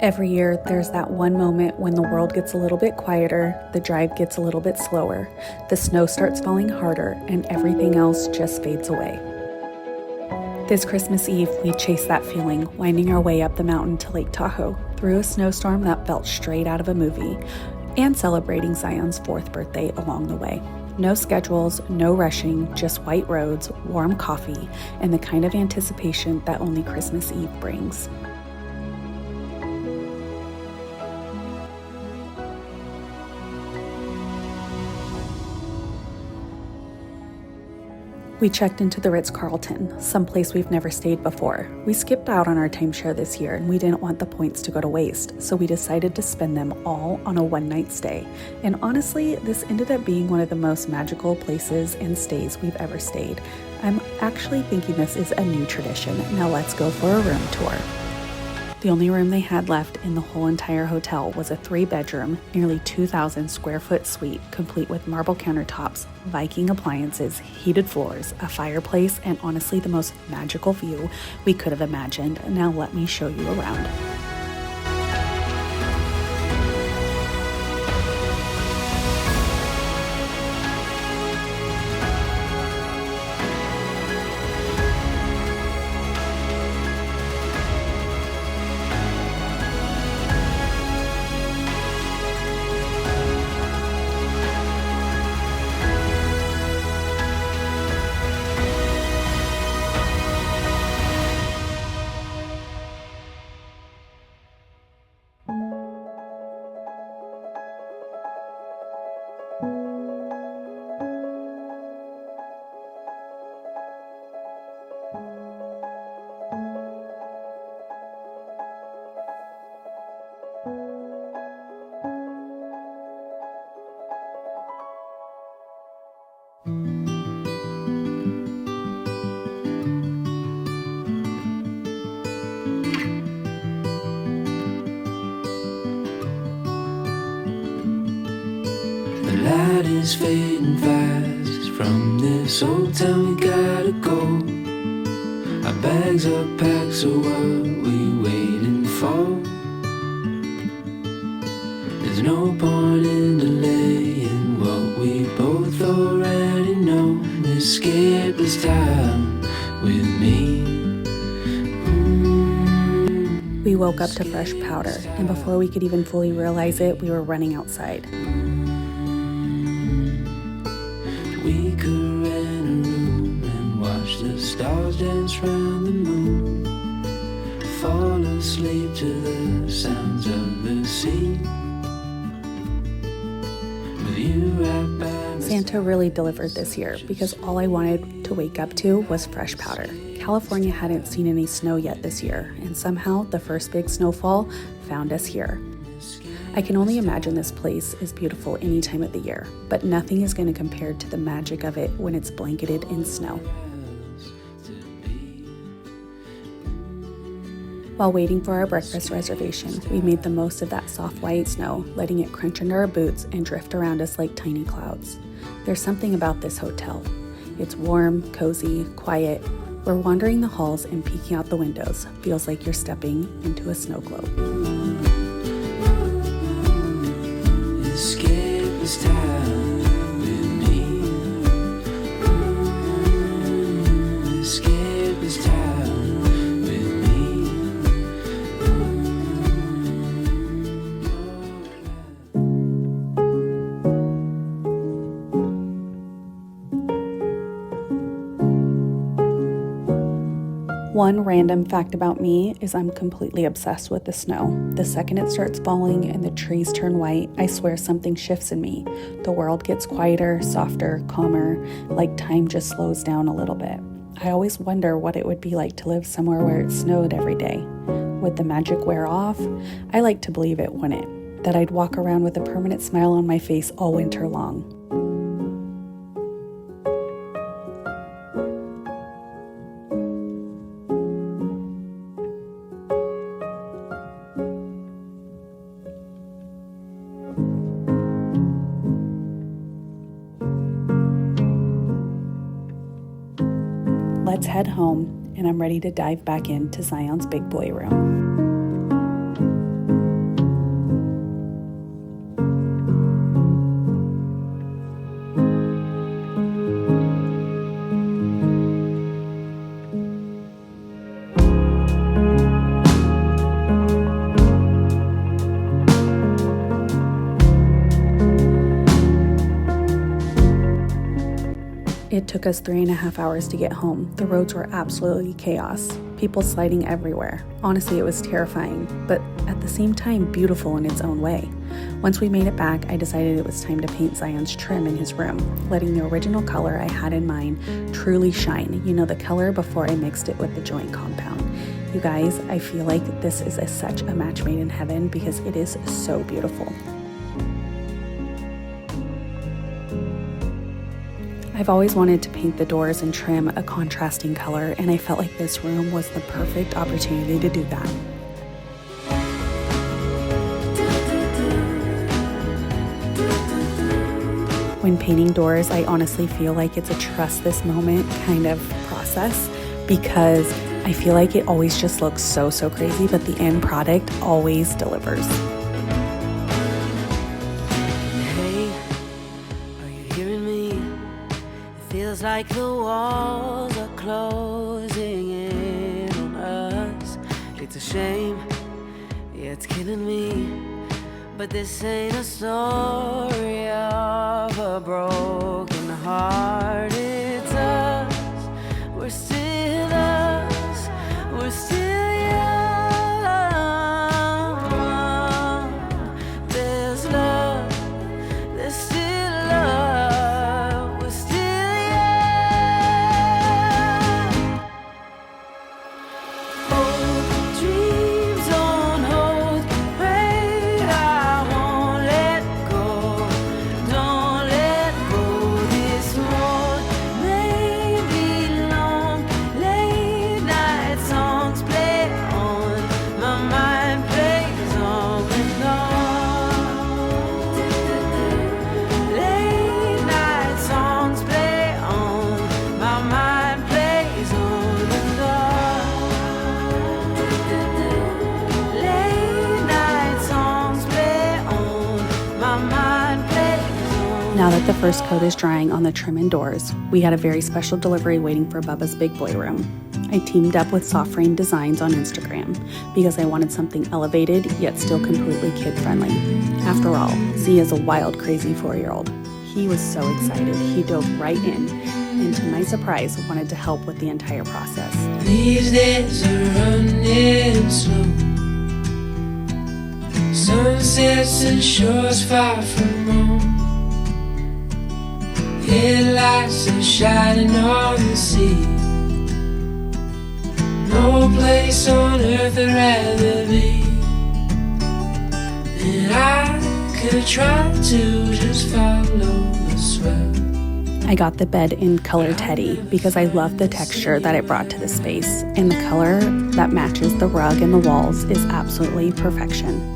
Every year, there's that one moment when the world gets a little bit quieter, the drive gets a little bit slower, the snow starts falling harder, and everything else just fades away. This Christmas Eve, we chased that feeling, winding our way up the mountain to Lake Tahoe, through a snowstorm that felt straight out of a movie, and celebrating Zion's 4th birthday along the way. No schedules, no rushing, just white roads, warm coffee, and the kind of anticipation that only Christmas Eve brings. We checked into the Ritz Carlton, someplace we've never stayed before. We skipped out on our timeshare this year and we didn't want the points to go to waste, so we decided to spend them all on a one-night stay. And honestly, this ended up being one of the most magical places and stays we've ever stayed. I'm actually thinking this is a new tradition. Now let's go for a room tour. The only room they had left in the whole entire hotel was a 3-bedroom, nearly 2,000 square foot suite, complete with marble countertops, Viking appliances, heated floors, a fireplace, and honestly the most magical view we could have imagined. Now let me show you around. The light is fading fast. From this old town we gotta go. Our bags are packed, so what we waiting for? There's no point in delaying what we both already know. Escape this time with me. We woke up to fresh powder, and before we could even fully realize it, we were running outside. We could rent a room and watch the stars dance round the moon. Fall asleep to the sounds of the sea. With you right by my Santa really delivered this year because all I wanted to wake up to was fresh powder. California hadn't seen any snow yet this year, and somehow the first big snowfall found us here. I can only imagine this place is beautiful any time of the year, but nothing is going to compare to the magic of it when it's blanketed in snow. While waiting for our breakfast reservation, we made the most of that soft white snow, letting it crunch under our boots and drift around us like tiny clouds. There's something about this hotel. It's warm, cozy, quiet. We're wandering the halls and peeking out the windows. Feels like you're stepping into a snow globe. escape this time with me. Escape this time with me. One random fact about me is I'm completely obsessed with the snow. The second it starts falling and the trees turn white, I swear something shifts in me. The world gets quieter, softer, calmer, like time just slows down a little bit. I always wonder what it would be like to live somewhere where it snowed every day. Would the magic wear off? I like to believe it wouldn't, that I'd walk around with a permanent smile on my face all winter long. Let's head home, and I'm ready to dive back into Zion's big boy room. It took us 3.5 hours to get home. The roads were absolutely chaos. People sliding everywhere. Honestly, it was terrifying, but at the same time, beautiful in its own way. Once we made it back, I decided it was time to paint Zion's trim in his room, letting the original color I had in mind truly shine. You know, the color before I mixed it with the joint compound. You guys, I feel like this is such a match made in heaven because it is so beautiful. I've always wanted to paint the doors and trim a contrasting color, and I felt like this room was the perfect opportunity to do that. When painting doors, I honestly feel like it's a trust this moment kind of process because I feel like it always just looks so crazy, but the end product always delivers. Feels like the walls are closing in on us. It's a shame, yeah, it's killing me. But this ain't a story of a broken heart. It's us, we're still us, we're still young. There's love, there's still love, we're still Now that the first coat is drying on the trim and doors, we had a very special delivery waiting for Bubba's big boy room. I teamed up with Soft Frame Designs on Instagram because I wanted something elevated yet still completely kid-friendly. After all, Z is a wild, crazy 4-year-old. He was so excited, he dove right in, and to my surprise, wanted to help with the entire process. These days are running slow. Sunsets and shores far from home. Headlights are shining on the sea. No place on earth I'd rather be. And I could try to just follow the swell. I got the bed in color Teddy because I love the texture that it brought to the space, and the color that matches the rug and the walls is absolutely perfection.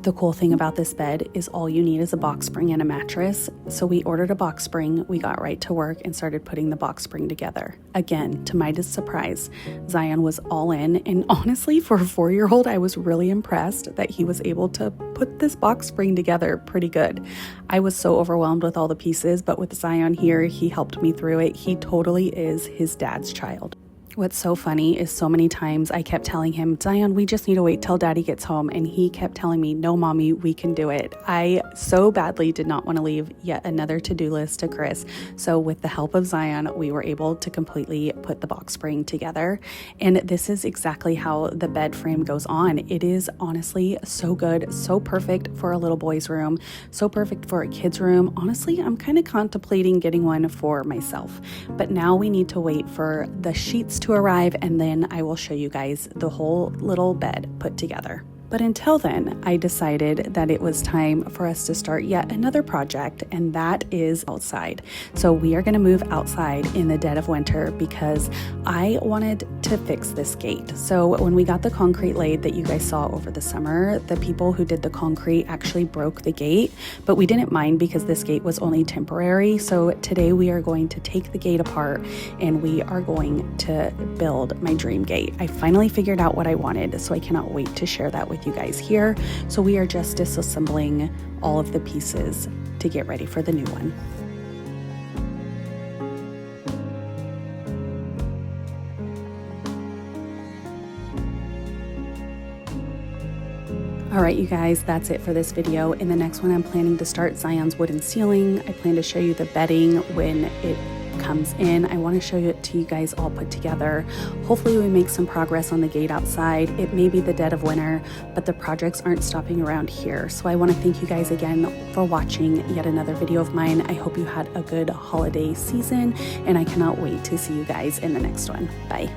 The cool thing about this bed is all you need is a box spring and a mattress. So we ordered a box spring, we got right to work and started putting the box spring together. Again, to my surprise, Zion was all in, and honestly, for a 4-year-old, I was really impressed that he was able to put this box spring together pretty good. I was so overwhelmed with all the pieces, but with Zion here, he helped me through it. He totally is his dad's child. What's so funny is so many times I kept telling him, Zion, we just need to wait till daddy gets home. And he kept telling me, no, mommy, we can do it. I so badly did not want to leave yet another to-do list to Chris. So with the help of Zion, we were able to completely put the box spring together. And this is exactly how the bed frame goes on. It is honestly so good, so perfect for a little boy's room, so perfect for a kid's room. Honestly, I'm kind of contemplating getting one for myself. But now we need to wait for the sheets to arrive, and then I will show you guys the whole little bed put together. But until then, I decided that it was time for us to start yet another project, and that is outside. So we are going to move outside in the dead of winter because I wanted to fix this gate. So when we got the concrete laid that you guys saw over the summer, the people who did the concrete actually broke the gate, but we didn't mind because this gate was only temporary. So today we are going to take the gate apart and we are going to build my dream gate. I finally figured out what I wanted, so I cannot wait to share that with you guys here. So we are just disassembling all of the pieces to get ready for the new one. All right, you guys, that's it for this video. In the next one, I'm planning to start Zion's wooden ceiling. I plan to show you the bedding when it comes in. I want to show it to you guys all put together. Hopefully we make some progress on the gate outside. It may be the dead of winter, but the projects aren't stopping around here. So I want to thank you guys again for watching yet another video of mine. I hope you had a good holiday season, and I cannot wait to see you guys in the next one. Bye.